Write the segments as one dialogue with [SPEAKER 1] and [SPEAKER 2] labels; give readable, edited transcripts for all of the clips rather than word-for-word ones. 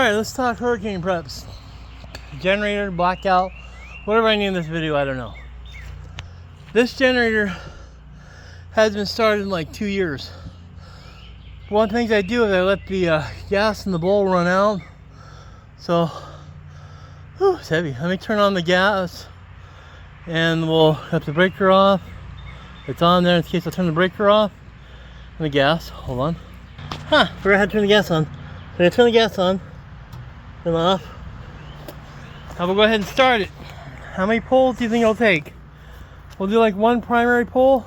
[SPEAKER 1] Alright, let's talk hurricane preps. Generator, blackout, whatever I name this video, I don't know. This generator has been started in like 2 years. One of the things I do is I let the gas in the bowl run out. So, it's heavy. Let me turn on the gas and we'll have the breaker off. It's on there in case I turn the breaker off. And the gas, hold on. Forgot how to turn the gas on. So I turn the gas on and off. Now we'll go ahead and start it. How many pulls do you think it'll take? We'll do like one primary pull.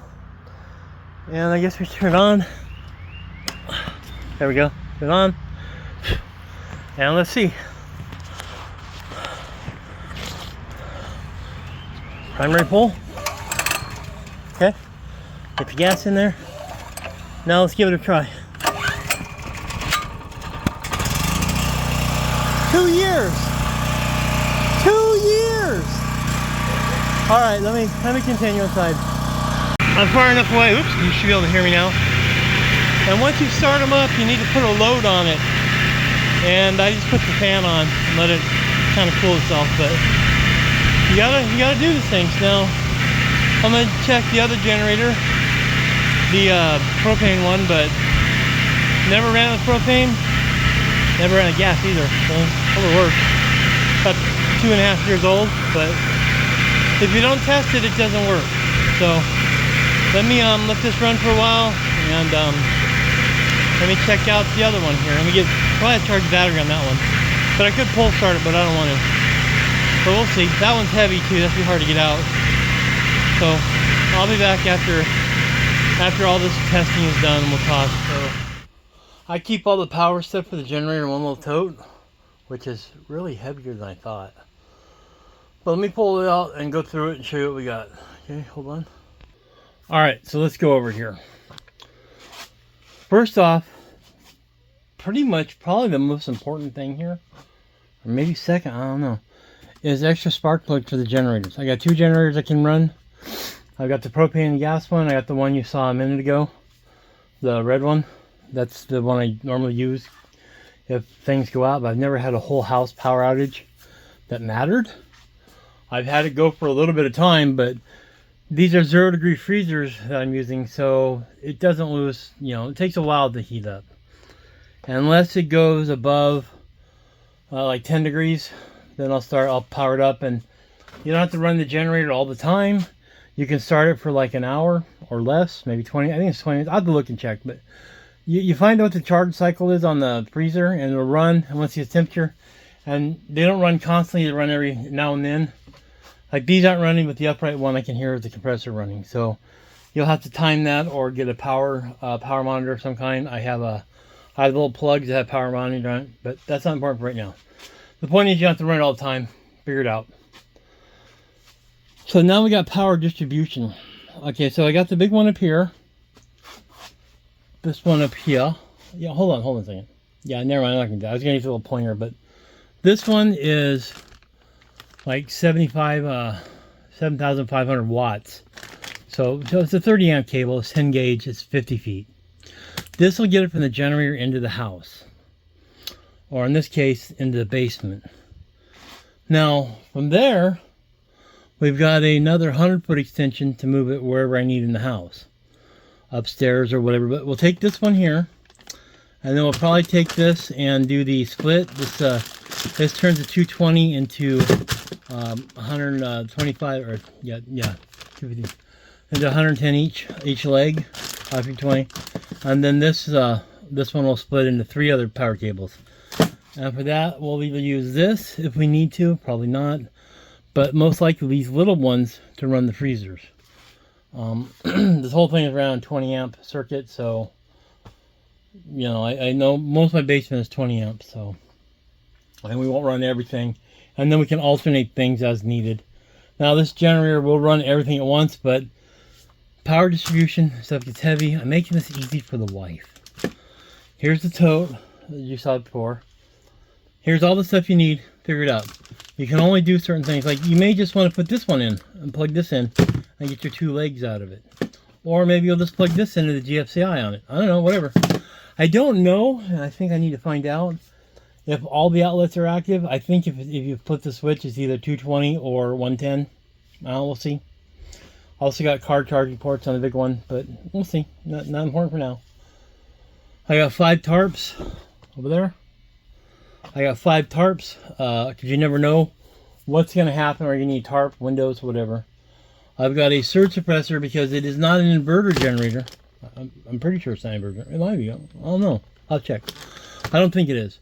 [SPEAKER 1] And I guess we turn it on. There we go. Turn it on. And let's see. Primary pull. Okay. Get the gas in there. Now let's give it a try. 2 years. 2 years. All right, let me continue inside. I'm far enough away. Oops, you should be able to hear me now. And once you start them up, you need to put a load on it. And I just put the fan on and let it kind of cool itself. But you gotta do these things. Now I'm gonna check the other generator, the propane one, but never ran with propane. Never ran a gas either, so it'll work. About 2.5 years old, but if you don't test it, it doesn't work. So let me let this run for a while, and let me check out the other one here. Let me probably charge the battery on that one. But I could pull start it, but I don't want to. So we'll see. That one's heavy too. That's hard to get out. So I'll be back after all this testing is done, and we'll talk. So I keep all the power stuff for the generator in one little tote, which is really heavier than I thought. But let me pull it out and go through it and show you what we got. Okay, hold on. All right, so let's go over here. First off, pretty much probably the most important thing here, or maybe second, I don't know, is extra spark plug for the generators. I got 2 generators I can run. I've got the propane and gas one. I got the one you saw a minute ago, the red one. That's the one I normally use if things go out, but I've never had a whole house power outage that mattered. I've had it go for a little bit of time, but these are 0-degree freezers that I'm using, so it doesn't lose, it takes a while to heat up. Unless it goes above like 10 degrees, then I'll power it up, and you don't have to run the generator all the time. You can start it for like an hour or less, maybe 20, I think it's 20 minutes. I'll have to look and check, but you find out what the charge cycle is on the freezer, and it'll run once you get temperature. And they don't run constantly, they run every now and then. Like these aren't running, but the upright one I can hear the compressor running. So you'll have to time that or get a power monitor of some kind. I have little plugs that have power monitor on it, but that's not important for right now. The point is you don't have to run it all the time. Figure it out. So now we got power distribution. Okay, so I got the big one up here. This one up here. Yeah, hold on a second. Yeah, never mind. I'm not gonna do that. I was gonna use a little pointer, but this one is like 7,500 watts. So it's a 30 amp cable. It's 10 gauge. It's 50 feet. This will get it from the generator into the house, or in this case, into the basement. Now from there, we've got another 100-foot extension to move it wherever I need in the house, upstairs or whatever. But we'll take this one here, and then we'll probably take this and do the split. This turns a 220 into 125, or yeah, 250 into 110 each leg, 520, and then this one will split into 3 other power cables. And for that, we'll either use this if we need to, probably not, but most likely these little ones to run the freezers. This whole thing is around 20 amp circuit, so I know most of my basement is 20 amps, so, and we won't run everything, and then we can alternate things as needed. Now this generator will run everything at once, but power distribution stuff gets heavy. I'm making this easy for the wife. Here's the tote that you saw before. Here's all the stuff you need. Figure it out. You can only do certain things. Like you may just want to put this one in and plug this in and get your 2 legs out of it. Or maybe you'll just plug this into the GFCI on it. I don't know, whatever. I don't know, and I think I need to find out If all the outlets are active, I think if you flip the switch, it's either 220 or 110. We'll see. Also got car charging ports on the big one, but we'll see. Not important for now. I got 5 tarps over there. I got 5 tarps, because you never know what's going to happen, or you need tarp, windows, whatever. I've got a surge suppressor because it is not an inverter generator. I'm pretty sure it's not an inverter. It might be. I don't know. I'll check. I don't think it is.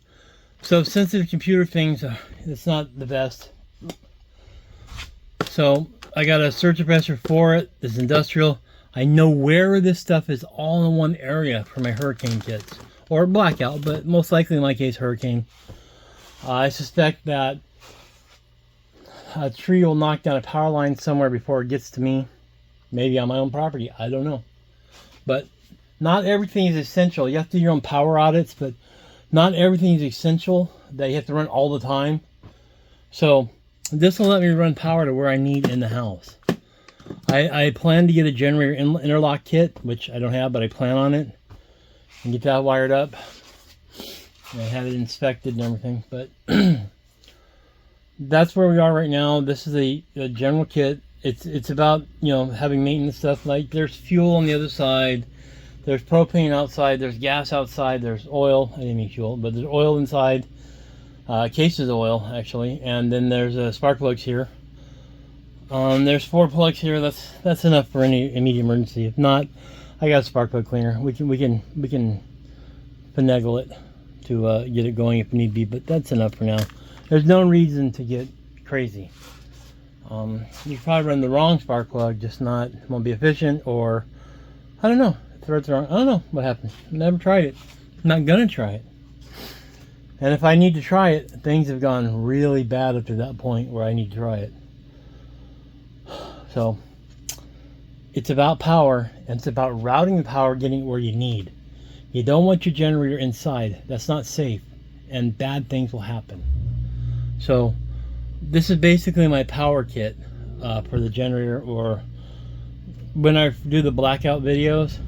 [SPEAKER 1] So sensitive computer things, it's not the best. So I got a surge suppressor for it. It's industrial. I know where this stuff is all in one area for my hurricane kits. Or blackout, but most likely in my case, hurricane. I suspect that a tree will knock down a power line somewhere before it gets to me. Maybe on my own property. I don't know. But not everything is essential. You have to do your own power audits, but not everything is essential that you have to run all the time. So this will let me run power to where I need in the house. I plan to get a generator interlock kit, which I don't have, but I plan on it. And get that wired up. I have it inspected and everything. But that's where we are right now. This is a general kit. It's about, you know, having maintenance stuff. Like there's fuel on the other side. There's propane outside. There's gas outside. There's oil. I didn't mean fuel, but there's oil inside. Cases of oil, actually. And then there's spark plugs here. There's 4 plugs here. That's enough for any immediate emergency. If not, I got a spark plug cleaner. We can finagle it to get it going if need be, but that's enough for now. There's no reason to get crazy. You can probably run the wrong spark plug, just not won't be efficient, or I don't know. Threads wrong. I don't know what happened. Never tried it. I'm not gonna try it. And if I need to try it, things have gone really bad up to that point where I need to try it. So it's about power, and it's about routing the power, getting it where you need. You don't want your generator inside. That's not safe, and bad things will happen. So this is basically my power kit for the generator, or when I do the blackout videos,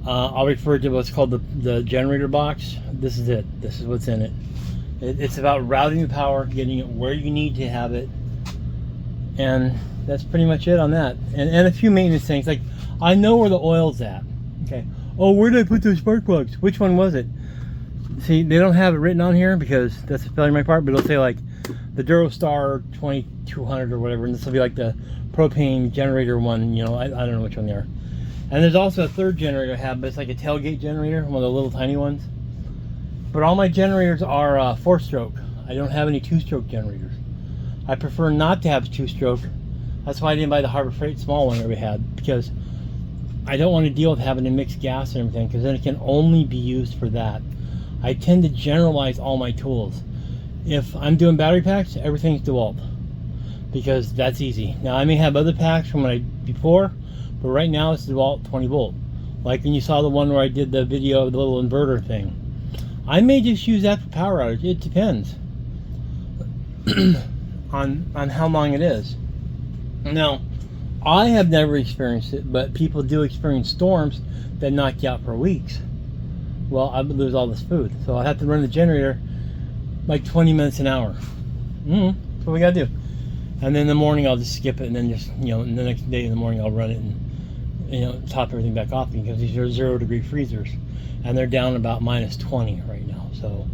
[SPEAKER 1] I'll refer to what's called the generator box. This is it. This is what's in it. It's about routing the power, getting it where you need to have it, and that's pretty much it on that. And a few maintenance things, like I know where the oil's at. Okay. Oh, where did I put those spark plugs? Which one was it? See, they don't have it written on here because that's a failure on my part, but it'll say like the Durostar 2200 or whatever, and this will be like the propane generator one, you know, I don't know which one they are. And there's also a third generator I have, but it's like a tailgate generator, one of the little tiny ones. But all my generators are 4-stroke. I don't have any 2-stroke generators. I prefer not to have 2-stroke. That's why I didn't buy the Harbor Freight small one that we had, because I don't want to deal with having to mix gas and everything, because then it can only be used for that. I tend to generalize all my tools. If I'm doing battery packs, everything's DeWalt, because that's easy. Now I may have other packs from before, but right now it's DeWalt 20 volt. Like when you saw the one where I did the video of the little inverter thing. I may just use that for power outage. It depends on how long it is. Now, I have never experienced it, but people do experience storms that knock you out for weeks. Well, I would lose all this food, so I have to run the generator like 20 minutes an hour. That's what we gotta do. And then in the morning I'll just skip it, and then just, you know, the next day in the morning I'll run it and, you know, top everything back off, because these are 0-degree freezers, and they're down about -20 right now. So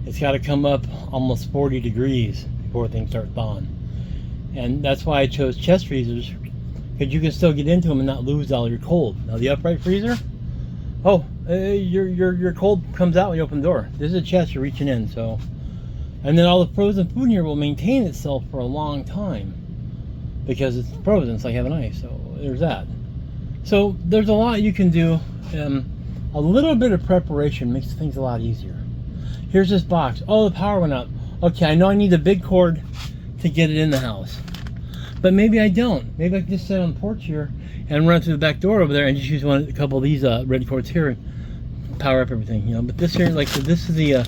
[SPEAKER 1] it's got to come up almost 40 degrees before things start thawing. And that's why I chose chest freezers, because you can still get into them and not lose all your cold. Now the upright freezer, your cold comes out when you open the door. This is a chest, you're reaching in, so. And then all the frozen food in here will maintain itself for a long time, because it's frozen, it's like having ice. So there's that. So there's a lot you can do. A little bit of preparation makes things a lot easier. Here's this box. Oh, the power went out. Okay, I know I need a big cord to get it in the house, but maybe I don't. Maybe I can just sit on the porch here and run through the back door over there and just use a couple of these red cords here and power up everything, you know. But this here, like, so this is the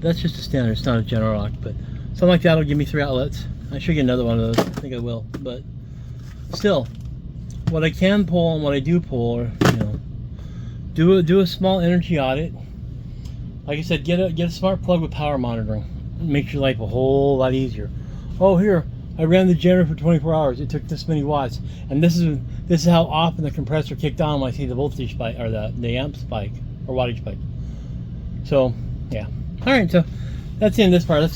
[SPEAKER 1] that's just a standard. It's not a general lock, but something like that will give me 3 outlets. I should get another one of those. I think I will, but still, what I can pull and what I do pull, or, you know, do a small energy audit. Like I said, get a smart plug with power monitoring. It makes your life a whole lot easier. Oh, here, I ran the generator for 24 hours. It took this many watts, and this is how often the compressor kicked on when I see the voltage spike or the amp spike or wattage spike. So yeah. All right, so that's the end of this part. Let's